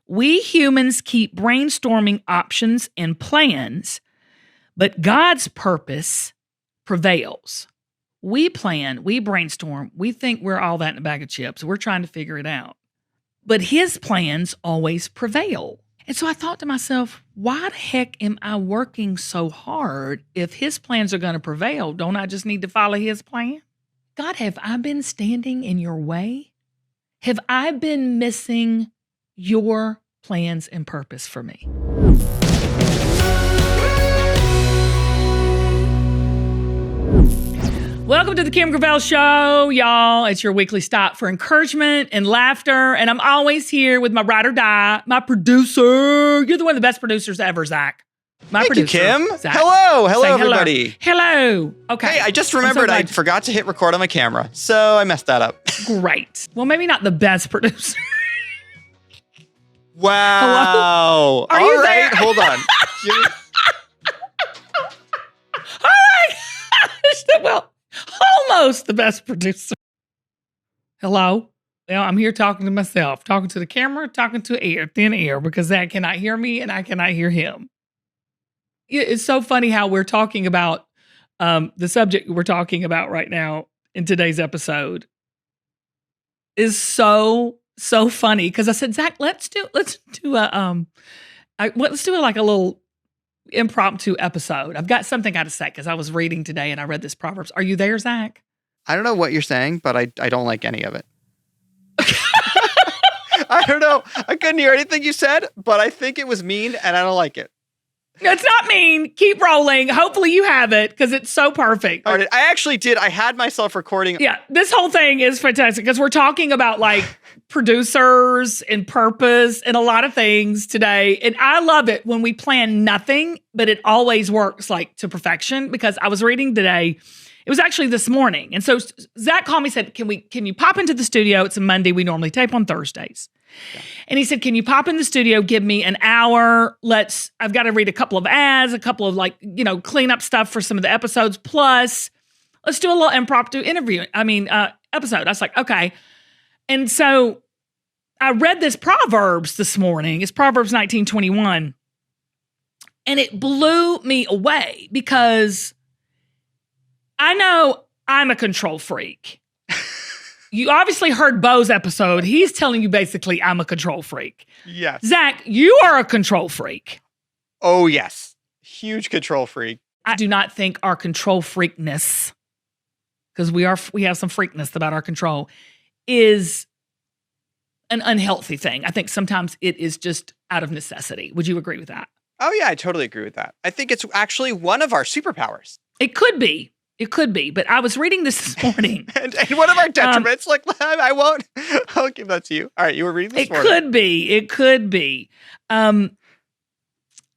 We humans keep brainstorming options and plans, but God's purpose prevails. We plan, we brainstorm, we think we're all that in a bag of chips. We're trying to figure it out. But his plans always prevail. And so I thought to myself, why the heck am I working so hard if his plans are going to prevail? Don't I just need to follow his plan? God, have I been standing in your way? Have I been missing your plans and purpose for me? Welcome to the Kim Prevails Show, y'all. It's your weekly stop for encouragement and laughter. And I'm always here with my ride or die, my producer. You're the one of the best producers ever, Zach. Thank you, Kim. Zach. Hello, everybody. Hello. Okay. Hey, I just remembered I forgot to hit record on my camera, so I messed that up. Great. Well, maybe not the best producer. Wow. Hello? Are you there? Hold on. Oh my gosh. Well, almost the best producer. Hello? Well, I'm here talking to myself, talking to the camera, talking to thin air, because Zach cannot hear me and I cannot hear him. It's so funny how we're talking about the subject we're talking about right now in today's episode is so funny, because I said, Zach, let's do a little impromptu episode. I've got something I got to say because I was reading today and I read this Proverbs. Are you there, Zach? I don't know what you're saying, but I don't like any of it. I don't know. I couldn't hear anything you said, but I think it was mean and I don't like it. It's not mean. Keep rolling. Hopefully you have it because it's so perfect. I actually did. I had myself recording. Yeah, this whole thing is fantastic because we're talking about like producers and purpose and a lot of things today. And I love it when we plan nothing, but it always works like to perfection, because I was reading today. It was actually this morning. And so Zach called me and said, can you pop into the studio? It's a Monday. We normally tape on Thursdays. Yeah. And he said, can you pop in the studio? Give me an hour. I've got to read a couple of ads, a couple of clean up stuff for some of the episodes. Plus, let's do a little impromptu episode. I was like, okay. And so I read this Proverbs this morning. It's Proverbs 19:21. And it blew me away because I know I'm a control freak. You obviously heard Bo's episode. He's telling you basically I'm a control freak. Yes. Zach, you are a control freak. Oh, yes. Huge control freak. I do not think our control freakness, because we have some freakness about our control, is an unhealthy thing. I think sometimes it is just out of necessity. Would you agree with that? Oh, yeah, I totally agree with that. I think it's actually one of our superpowers. It could be. It could be, but I was reading this morning. and one of our detriments, I'll give that to you. All right, you were reading this morning. It could be. And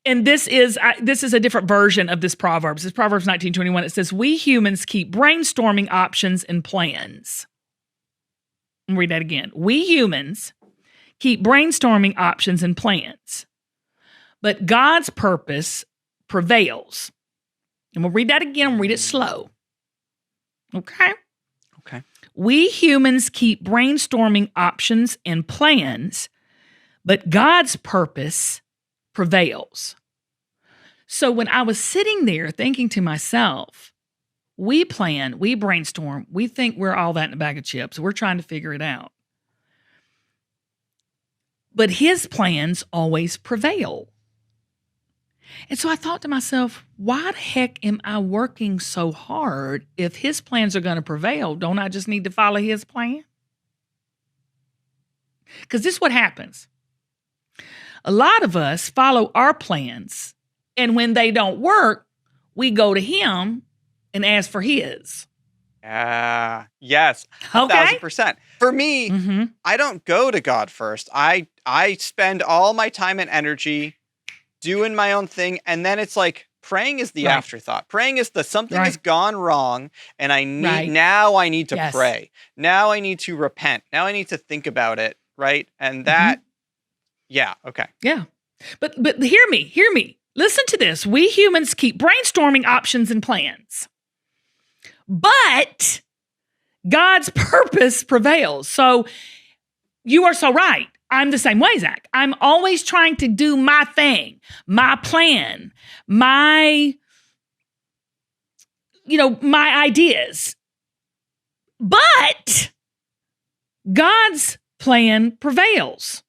this is a different version of this Proverbs. It's Proverbs 19:21. It says, we humans keep brainstorming options and plans. I'll read that again. We humans keep brainstorming options and plans, but God's purpose prevails. And we'll read that again. We'll read it slow. Okay? Okay. We humans keep brainstorming options and plans, but God's purpose prevails. So when I was sitting there thinking to myself, we plan, we brainstorm, we think we're all that in a bag of chips. We're trying to figure it out. But his plans always prevail. And so I thought to myself, why the heck am I working so hard if his plans are going to prevail? Don't I just need to follow his plan? Because this is what happens. A lot of us follow our plans, and when they don't work, we go to him and ask for his. Yes. Okay. 1,000%. For me, I don't go to God first. I spend all my time and energy doing my own thing, and then it's like praying is the afterthought. Praying is something has gone wrong, and I need to pray. Now I need to repent. Now I need to think about it, right? And that, okay. Yeah. But hear me. Listen to this. We humans keep brainstorming options and plans, but God's purpose prevails. So you are so right. I'm the same way, Zach. I'm always trying to do my thing, my plan, my ideas. But God's plan prevails.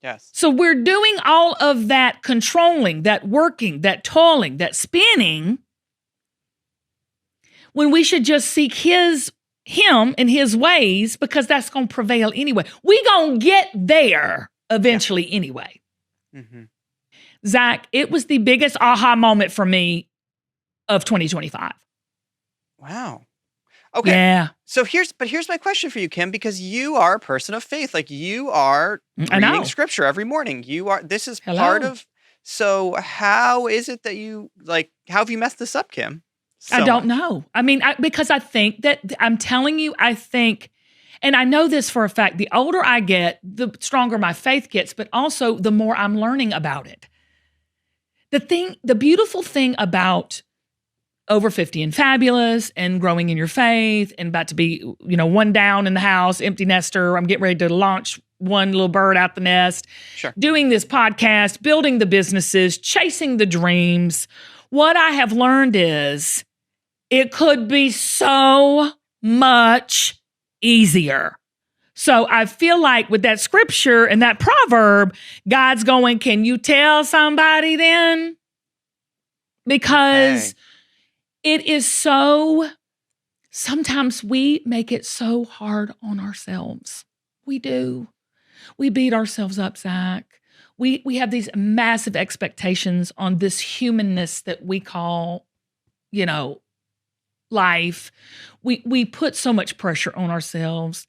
Yes. So we're doing all of that controlling, that working, that toiling, that spinning, when we should just seek him and his ways, because that's going to prevail anyway. We going to get there eventually anyway. Mm-hmm. Zach, it was the biggest aha moment for me of 2025. Wow. Okay. Yeah. So here's my question for you, Kim, because you are a person of faith. Like, you are reading scripture every morning. This is part of, so how is it that how have you messed this up, Kim? I don't know. I mean, because I think that, I'm telling you, and I know this for a fact, the older I get, the stronger my faith gets, but also the more I'm learning about it. The beautiful thing about over 50 and fabulous and growing in your faith and about to be, one down in the house, empty nester. I'm getting ready to launch one little bird out the nest. Sure. Doing this podcast, building the businesses, chasing the dreams. What I have learned is it could be so much easier. So I feel like with that scripture and that proverb, God's going, can you tell somebody then? Because it is sometimes we make it so hard on ourselves. We do. We beat ourselves up, Zach. We have these massive expectations on this humanness that we call, life. We put so much pressure on ourselves,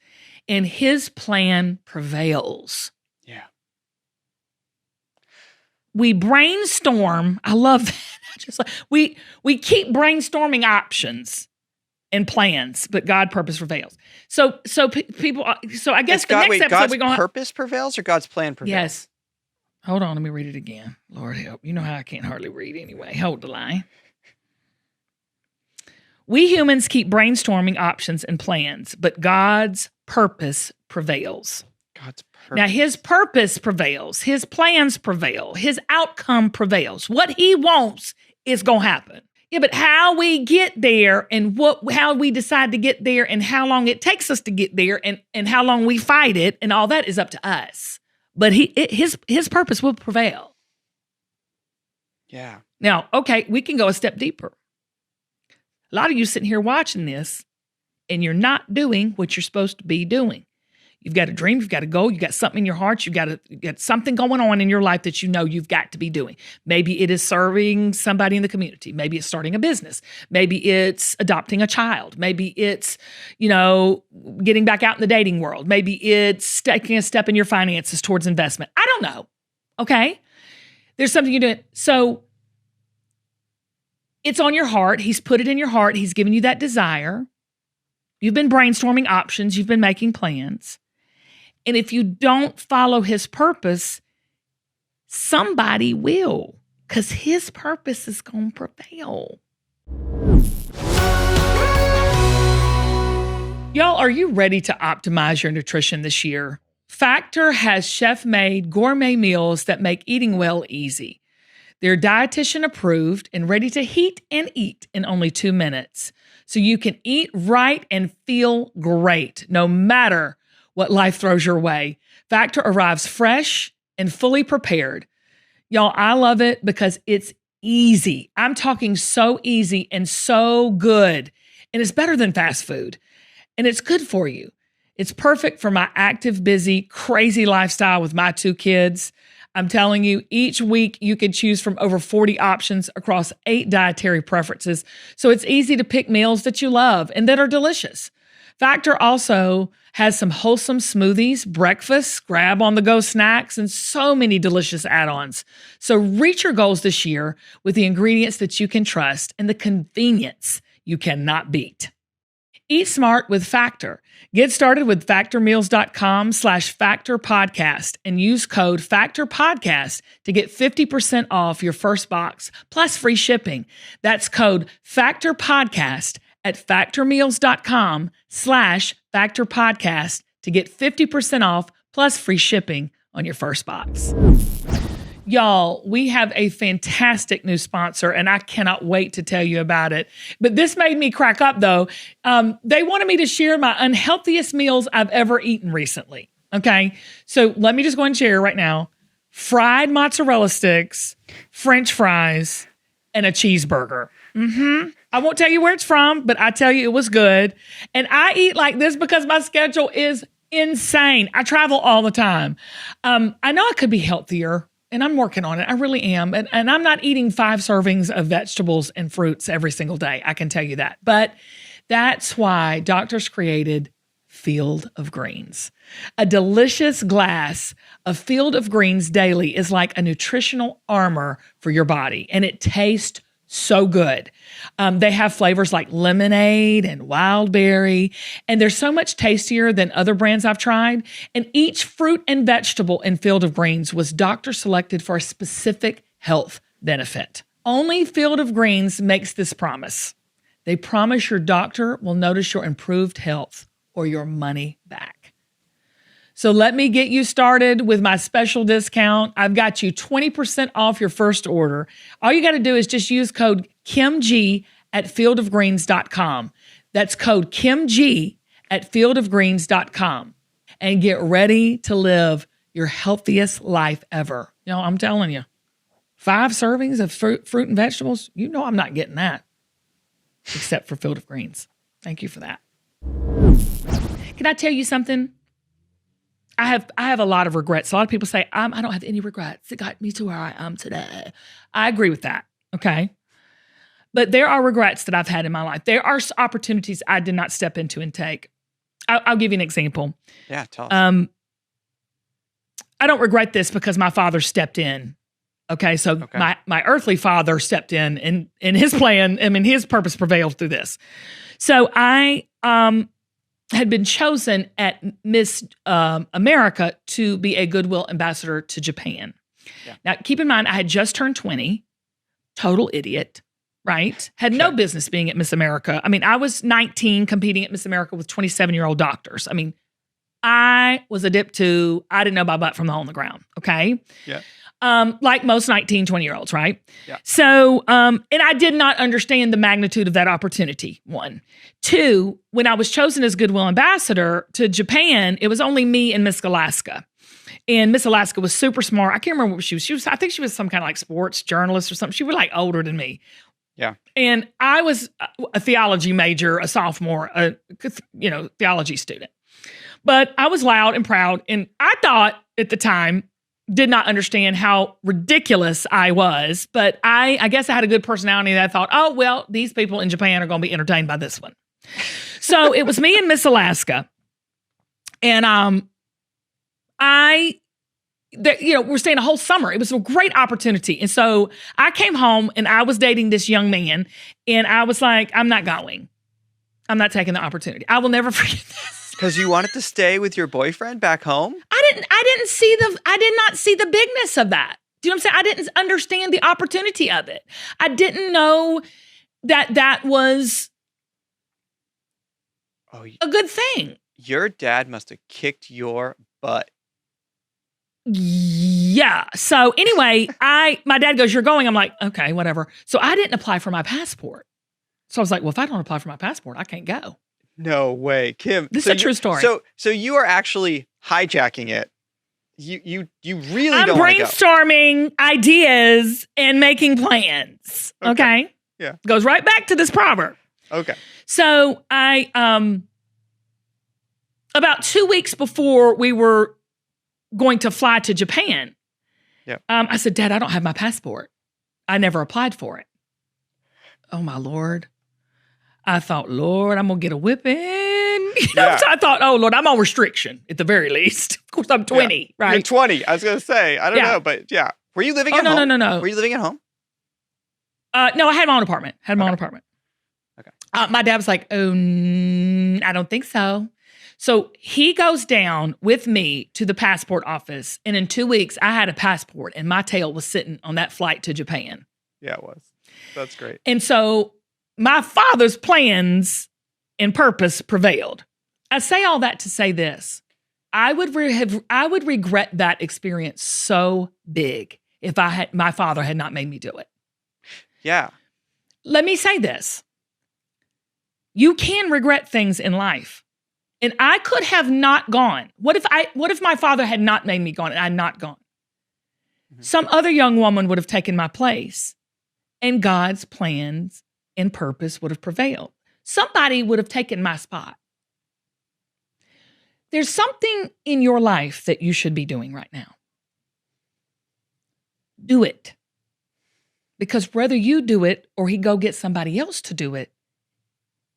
and his plan prevails. Yeah. We brainstorm. I love that. We keep brainstorming options and plans, but God's purpose prevails. So people. So I guess next episode God's we're going. Purpose prevails or God's plan prevails? Yes. Hold on, let me read it again. Lord help. You know how I can't hardly read anyway. Hold the line. We humans keep brainstorming options and plans, but God's purpose prevails. God's purpose. Now, his purpose prevails. His plans prevail. His outcome prevails. What he wants is going to happen. Yeah, but how we get there and how we decide to get there and how long it takes us to get there and how long we fight it and all that is up to us. But his purpose will prevail. Yeah. Now, okay, we can go a step deeper. A lot of you sitting here watching this and you're not doing what you're supposed to be doing. You've got a dream, you've got a goal, you've got something in your heart, you've got something going on in your life that you've got to be doing. Maybe it is serving somebody in the community. Maybe it's starting a business. Maybe it's adopting a child. Maybe it's, getting back out in the dating world. Maybe it's taking a step in your finances towards investment. I don't know. Okay? There's something you're doing. So it's on your heart. He's put it in your heart. He's given you that desire. You've been brainstorming options. You've been making plans. And if you don't follow his purpose, somebody will, because his purpose is going to prevail. Y'all, are you ready to optimize your nutrition this year? Factor has chef-made gourmet meals that make eating well easy. They're dietitian approved and ready to heat and eat in only 2 minutes. So you can eat right and feel great, no matter what life throws your way. Factor arrives fresh and fully prepared. Y'all, I love it because it's easy. I'm talking so easy and so good. And it's better than fast food. And it's good for you. It's perfect for my active, busy, crazy lifestyle with my 2 kids. I'm telling you, each week you can choose from over 40 options across 8 dietary preferences. So it's easy to pick meals that you love and that are delicious. Factor also has some wholesome smoothies, breakfasts, grab-on-the-go snacks, and so many delicious add-ons. So reach your goals this year with the ingredients that you can trust and the convenience you cannot beat. Eat smart with Factor. Get started with factormeals.com/factorpodcast and use code factorpodcast to get 50% off your first box plus free shipping. That's code factorpodcast at factormeals.com/factorpodcast to get 50% off plus free shipping on your first box. Y'all, we have a fantastic new sponsor, and I cannot wait to tell you about it. But this made me crack up, though. They wanted me to share my unhealthiest meals I've ever eaten recently. Okay, so let me just go and share right now. Fried mozzarella sticks, French fries, and a cheeseburger. I won't tell you where it's from, but I tell you it was good. And I eat like this because my schedule is insane. I travel all the time. I know I could be healthier, and I'm working on it. I really am. And I'm not eating 5 servings of vegetables and fruits every single day. I can tell you that. But that's why doctors created Field of Greens. A delicious glass of Field of Greens daily is like a nutritional armor for your body, and it tastes so good. They have flavors like lemonade and wild berry, and they're so much tastier than other brands I've tried. And each fruit and vegetable in Field of Greens was doctor selected for a specific health benefit. Only Field of Greens makes this promise. They promise your doctor will notice your improved health or your money back. So let me get you started with my special discount. I've got you 20% off your first order. All you got to do is just use code KIMG at fieldofgreens.com. That's code KIMG at fieldofgreens.com. And get ready to live your healthiest life ever. You know, I'm telling you, 5 servings of fruit and vegetables, you know I'm not getting that. Except for Field of Greens. Thank you for that. Can I tell you something? I have a lot of regrets. A lot of people say, I don't have any regrets. It got me to where I am today. I agree with that, okay? But there are regrets that I've had in my life. There are opportunities I did not step into and take. I'll give you an example. Yeah, tell us. I don't regret this because my father stepped in. Okay, so my earthly father stepped in his plan. I mean, his purpose prevailed through this. So I had been chosen at Miss America to be a goodwill ambassador to Japan. Yeah. Now, keep in mind, I had just turned 20, total idiot, right? Had no business being at Miss America. I mean, I was 19 competing at Miss America with 27-year-old doctors. I mean, I was a dip too. I didn't know my butt from the hole in the ground, okay? Yeah. Like most 19, 20-year-olds, right? Yeah. So, and I did not understand the magnitude of that opportunity, 1. 2, when I was chosen as Goodwill Ambassador to Japan, it was only me and Miss Alaska. And Miss Alaska was super smart. I can't remember what she was. I think she was some kind of like sports journalist or something. She was like older than me. Yeah. And I was a theology major, a sophomore, theology student. But I was loud and proud. And I thought at the time, did not understand how ridiculous I was, but I guess I had a good personality that I thought, oh, well, these people in Japan are going to be entertained by this one. So it was me and Miss Alaska. And we're staying a whole summer. It was a great opportunity. And so I came home and I was dating this young man and I was like, I'm not going. I'm not taking the opportunity. I will never forget this. Because you wanted to stay with your boyfriend back home? I did not see the bigness of that. Do you know what I'm saying? I didn't understand the opportunity of it. I didn't know that was a good thing. Your dad must have kicked your butt. Yeah. So anyway, my dad goes, "You're going." I'm like, okay, whatever. So I didn't apply for my passport. So I was like, well, if I don't apply for my passport, I can't go. No way, Kim. This is a true story. So you are actually hijacking it. You really I'm don't want to go. Brainstorming ideas and making plans. Okay. Yeah. Goes right back to this proverb. Okay. So I about 2 weeks before we were going to fly to Japan, I said, Dad, I don't have my passport. I never applied for it. Oh my Lord. I thought, Lord, I'm going to get a whipping. So I thought, oh, Lord, I'm on restriction at the very least. Of course, I'm 20, right? You're 20. I was going to say, I don't know, but yeah. Were you living at home? No. Were you living at home? No, I had my own apartment. Okay. My dad was like, oh, I don't think so. So he goes down with me to the passport office. And in 2 weeks, I had a passport and my tail was sitting on that flight to Japan. Yeah, it was. That's great. And so my father's plans and purpose prevailed. I say all that to say this. I would regret that experience so big if my father had not made me do it. Yeah. Let me say this. You can regret things in life. And I could have not gone. What if my father had not made me gone and I had not gone? Mm-hmm. Some other young woman would have taken my place, and God's plans and purpose would have prevailed. Somebody would have taken my spot. There's something in your life that you should be doing right now. Do it. Because whether you do it or he go get somebody else to do it,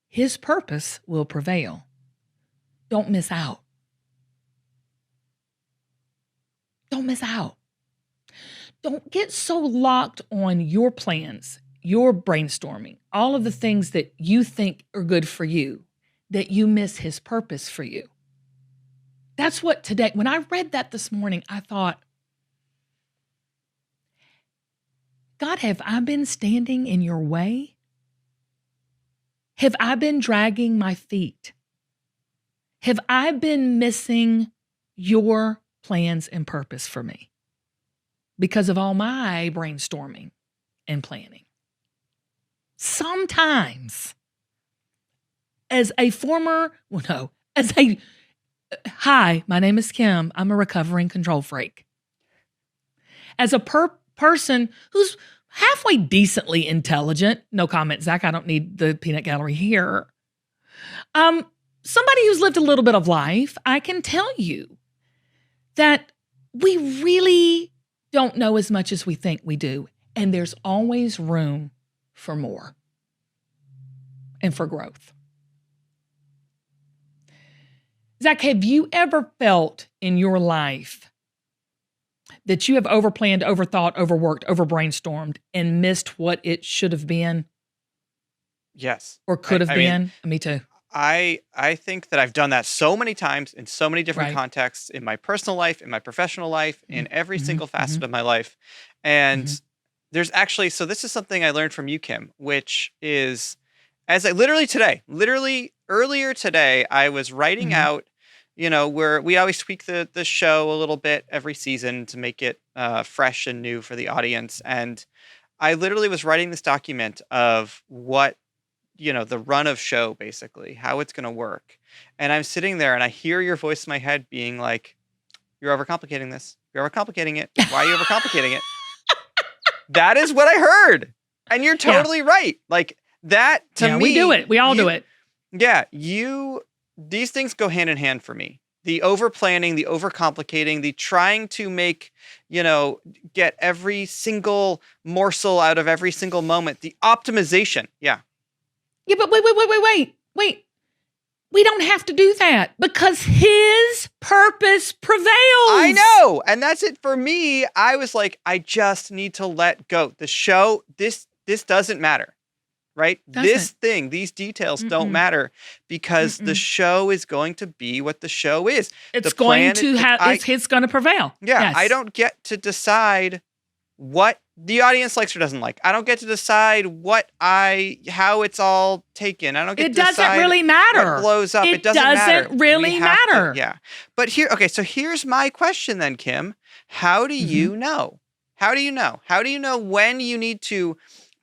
his purpose will prevail. Don't miss out. Don't miss out. Don't get so locked on your plans, your brainstorming, all of the things that you think are good for you, that you miss his purpose for you. That's what today, when I read that this morning, I thought, God, have I been standing in your way? Have I been dragging my feet? Have I been missing your plans and purpose for me because of all my brainstorming and planning? Sometimes, hi, my name is Kim. I'm a recovering control freak. As a person who's halfway decently intelligent, no comment, Zach, I don't need the peanut gallery here. Somebody who's lived a little bit of life, I can tell you that we really don't know as much as we think we do. And there's always room for more and for growth. Zach, have you ever felt in your life that you have overplanned, overthought, overworked, overbrainstormed, and missed what it should have been? Yes. Or could have been? Me too. I think that I've done that so many times in so many different contexts, in my personal life, in my professional life, in every single facet of my life. And there's actually, so this is something I learned from you, Kim, which is, literally earlier today, I was writing out, where we always tweak the show a little bit every season to make it fresh and new for the audience. And I literally was writing this document of what, the run of show, basically, how it's going to work. And I'm sitting there and I hear your voice in my head being like, you're overcomplicating this. You're overcomplicating it. Why are you overcomplicating it? That is what I heard. And you're totally right. Like that to me. We do it. We all do it. Yeah. These things go hand in hand for me. The over planning, the overcomplicating, the trying to make, get every single morsel out of every single moment, the optimization. Yeah. Yeah, but wait. We don't have to do that because his purpose prevails. I know. And that's it for me. I was like, I just need to let go. The show, this doesn't matter, right? These details don't matter because the show is going to be what the show is. It's going to prevail. Yeah. Yes. I don't get to decide what the audience likes or doesn't like. I don't get to decide how it's all taken. I don't get to decide. It doesn't really matter. What blows up. It doesn't matter. It doesn't really matter. Yeah. But so here's my question then, Kim. How do you know? How do you know? How do you know when you need to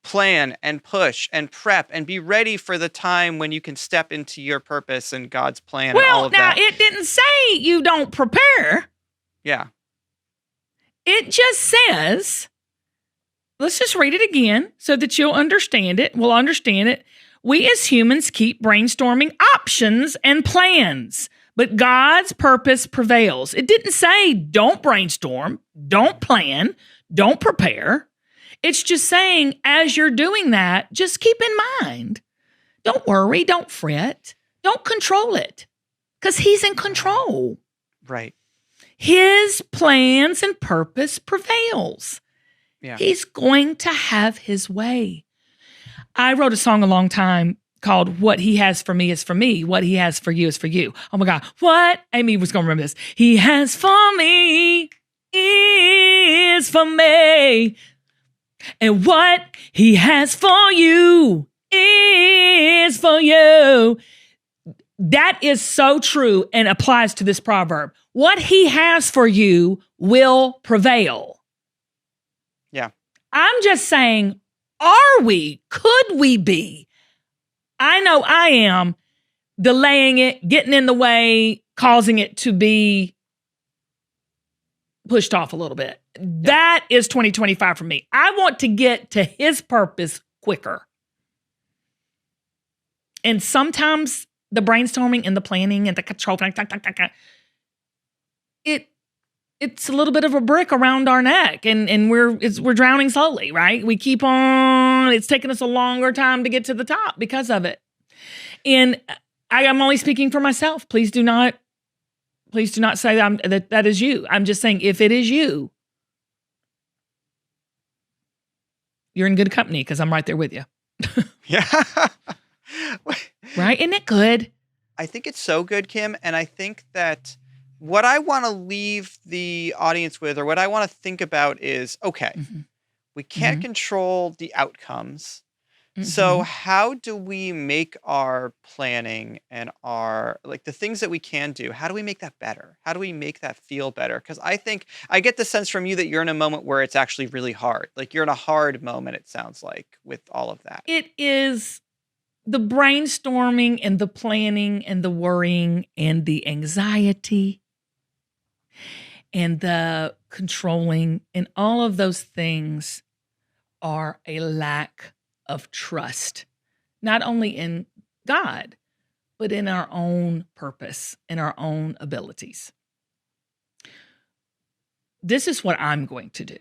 plan and push and prep and be ready for the time when you can step into your purpose and God's plan and all of that? Well, now, it didn't say you don't prepare. Yeah. It just says, let's just read it again so that you'll understand it. We'll understand it. We as humans keep brainstorming options and plans, but God's purpose prevails. It didn't say don't brainstorm, don't plan, don't prepare. It's just saying as you're doing that, just keep in mind, don't worry, don't fret, don't control it because he's in control. Right. His plans and purpose prevails. Yeah. He's going to have his way. I wrote a song a long time called What He Has For Me Is For Me. What He Has For You Is For You. Oh my God. What? Amy was going to remember this. He has for me is for me. And what He has for you is for you. That is so true and applies to this proverb. What he has for you will prevail. Yeah. I'm just saying, are we? Could we be? I know I am delaying it, getting in the way, causing it to be pushed off a little bit. Yeah. That is 2025 for me. I want to get to his purpose quicker. And sometimes the brainstorming and the planning and the control, it's a little bit of a brick around our neck, and we're drowning slowly, right? We keep on. It's taking us a longer time to get to the top because of it. And I am only speaking for myself. Please do not say that is you. I'm just saying, if it is you, you're in good company because I'm right there with you. Yeah. Right? Isn't it good? I think it's so good, Kim. And I think that what I want to leave the audience with, or what I want to think about is, okay, we can't control the outcomes. So how do we make our planning and the things that we can do, how do we make that better? How do we make that feel better? Because I think I get the sense from you that you're in a moment where it's actually really hard. Like you're in a hard moment, it sounds like, with all of that. It is the brainstorming and the planning and the worrying and the anxiety and the controlling and all of those things are a lack of trust, not only in God, but in our own purpose and our own abilities. This is what I'm going to do.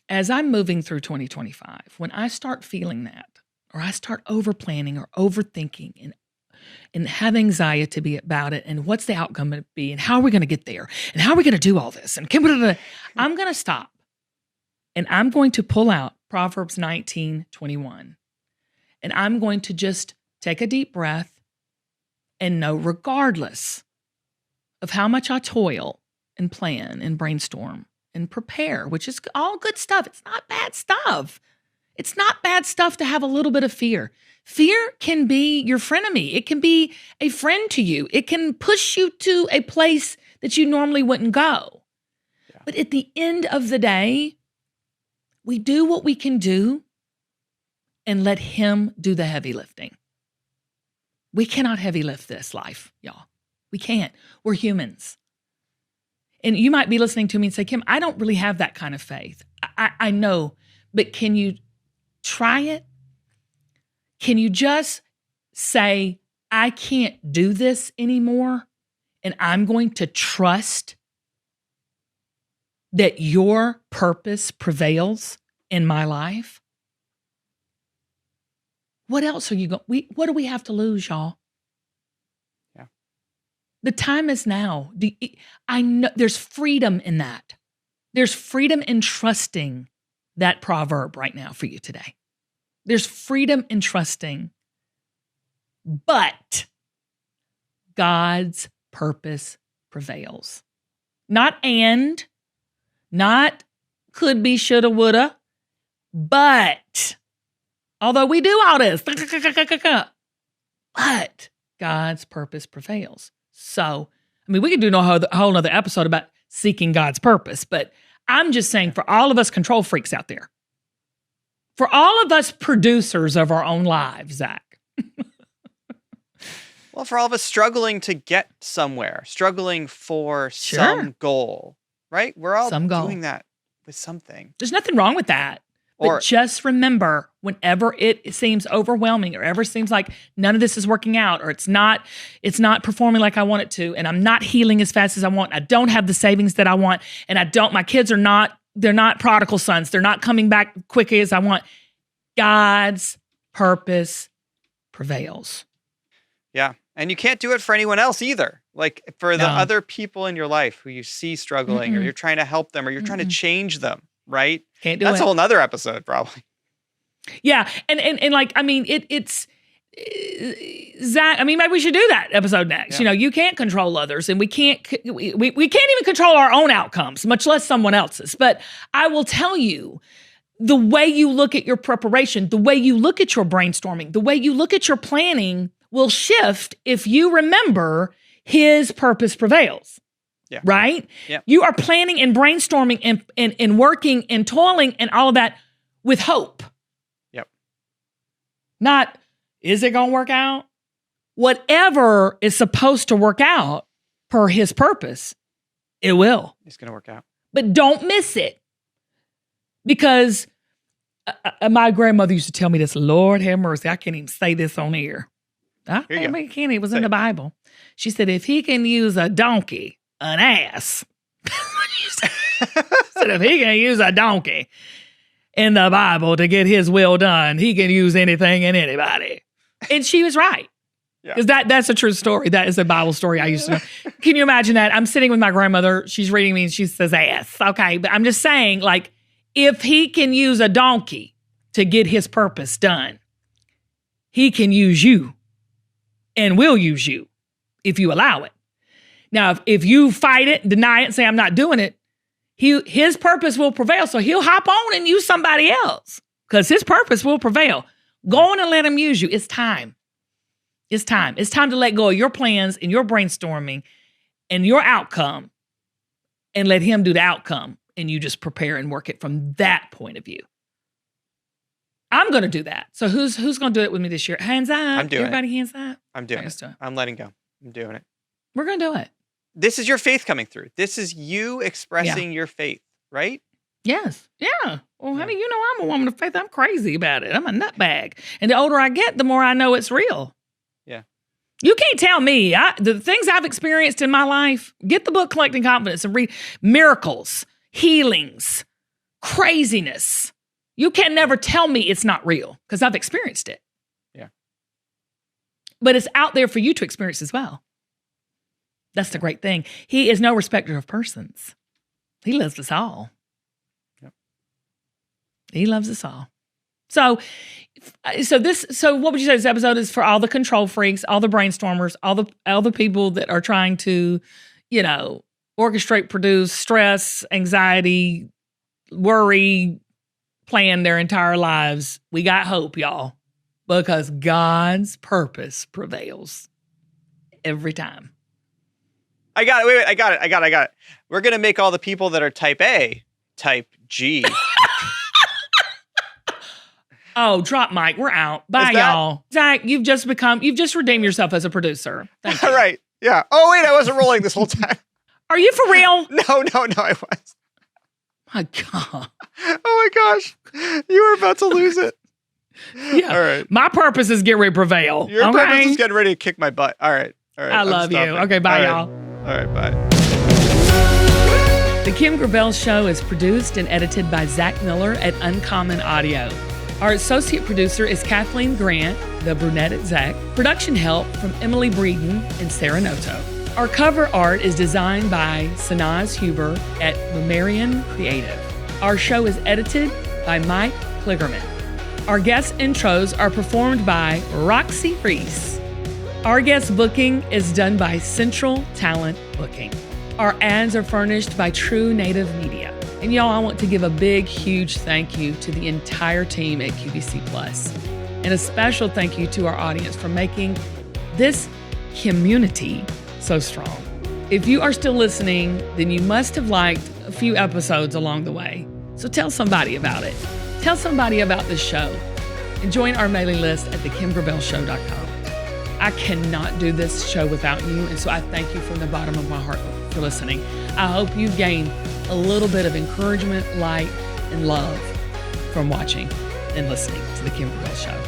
As I'm moving through 2025, when I start feeling that, or I start over planning or overthinking and have anxiety about it, and what's the outcome going to be, and how are we going to get there, and how are we going to do all this, and I'm going to stop, and I'm going to pull out Proverbs 19:21, and I'm going to just take a deep breath and know, regardless of how much I toil and plan and brainstorm and prepare, which is all good stuff. It's not bad stuff. It's not bad stuff to have a little bit of fear. Fear can be your frenemy. It can be a friend to you. It can push you to a place that you normally wouldn't go. Yeah. But at the end of the day, we do what we can do and let him do the heavy lifting. We cannot heavy lift this life, y'all. We can't. We're humans. And you might be listening to me and say, Kim, I don't really have that kind of faith. I know, but can you try it? Can you just say, I can't do this anymore, and I'm going to trust that your purpose prevails in my life? What else are you going? What do we have to lose, y'all? Yeah. The time is now. I know there's freedom in that. There's freedom in trusting that proverb right now for you today. There's freedom in trusting, but God's purpose prevails. Not could be, shoulda, woulda, but although we do all this, but God's purpose prevails. So, I mean, we could do a whole nother episode about seeking God's purpose, but I'm just saying for all of us control freaks out there, for all of us producers of our own lives, Zach. Well, for all of us struggling to get somewhere, struggling for some goal, right? We're all doing that with something. There's nothing wrong with that. But just remember, whenever it seems overwhelming or ever seems like none of this is working out, or it's not performing like I want it to, and I'm not healing as fast as I want, I don't have the savings that I want, and my kids they're not prodigal sons. They're not coming back quickly as I want. God's purpose prevails. Yeah. And you can't do it for anyone else either. Like for the other people in your life who you see struggling, or you're trying to help them, or you're trying to change them, right? Can't do it. That's a whole nother episode, probably. Yeah. And like, I mean, it's Zach, I mean, maybe we should do that episode next. Yeah. You know, you can't control others, and we can't even control our own outcomes, much less someone else's. But I will tell you, the way you look at your preparation, the way you look at your brainstorming, the way you look at your planning will shift if you remember his purpose prevails. Yeah. Right? Yeah. You are planning and brainstorming and working and toiling and all of that with hope. Yep. Not, is it going to work out? Whatever is supposed to work out per his purpose, it will. It's going to work out. But don't miss it. Because my grandmother used to tell me this, Lord have mercy, I can't even say this on air. I can't, it was in the Bible. She said, if he can use a donkey, an ass. Said if he can use a donkey in the Bible to get his will done, he can use anything and anybody. And she was right. Because that's a true story. That is a Bible story I used to know. Can you imagine that? I'm sitting with my grandmother. She's reading me and she says ass. Okay. But I'm just saying, like, if he can use a donkey to get his purpose done, he can use you and will use you if you allow it. Now, if you fight it, deny it, and say, I'm not doing it, his purpose will prevail. So he'll hop on and use somebody else because his purpose will prevail. Go on and let him use you. It's time. It's time. It's time to let go of your plans and your brainstorming and your outcome and let him do the outcome. And you just prepare and work it from that point of view. I'm going to do that. So who's going to do it with me this year? Hands up. I'm doing Everybody hands up. I'm doing it. I'm letting go. I'm doing it. We're going to do it. This is your faith coming through. This is you expressing your faith, right? Yes. Yeah. Well, honey, you know I'm a woman of faith. I'm crazy about it. I'm a nutbag. And the older I get, the more I know it's real. Yeah. You can't tell me. The things I've experienced in my life, get the book Collecting Confidence and read miracles, healings, craziness. You can never tell me it's not real because I've experienced it. Yeah. But it's out there for you to experience as well. That's the great thing. He is no respecter of persons. He loves us all. Yep. He loves us all. So what would you say this episode is for all the control freaks, all the brainstormers, all the people that are trying to, orchestrate, produce, stress, anxiety, worry, plan their entire lives. We got hope, y'all, because God's purpose prevails every time. I got it. Wait, I got it. We're going to make all the people that are type A, type G. Oh, drop mic. We're out. Bye, y'all. Zach, you've just redeemed yourself as a producer. Thank you. All right. Yeah. Oh, wait, I wasn't rolling this whole time. Are you for real? No, I was. My God. Oh my gosh. You were about to lose it. Yeah. All right. My purpose is get ready to prevail. Your purpose is getting ready to kick my butt. All right. I love you. Okay, bye, y'all. All right, bye. The Kim Prevails Show is produced and edited by Zach Miller at Uncommon Audio. Our associate producer is Kathleen Grant, the brunette at Zach. Production help from Emily Breeden and Sarah Noto. Our cover art is designed by Sanaz Huber at Lumerian Creative. Our show is edited by Mike Kligerman. Our guest intros are performed by Roxy Reese. Our guest booking is done by Central Talent Booking. Our ads are furnished by True Native Media. And y'all, I want to give a big, huge thank you to the entire team at QVC Plus. And a special thank you to our audience for making this community so strong. If you are still listening, then you must have liked a few episodes along the way. So tell somebody about it. Tell somebody about this show. And join our mailing list at thekimprevailshow.com. I cannot do this show without you, and so I thank you from the bottom of my heart for listening. I hope you've gained a little bit of encouragement, light, and love from watching and listening to The Kim Prevails Show.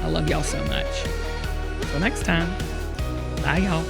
I love y'all so much. Until next time, bye y'all.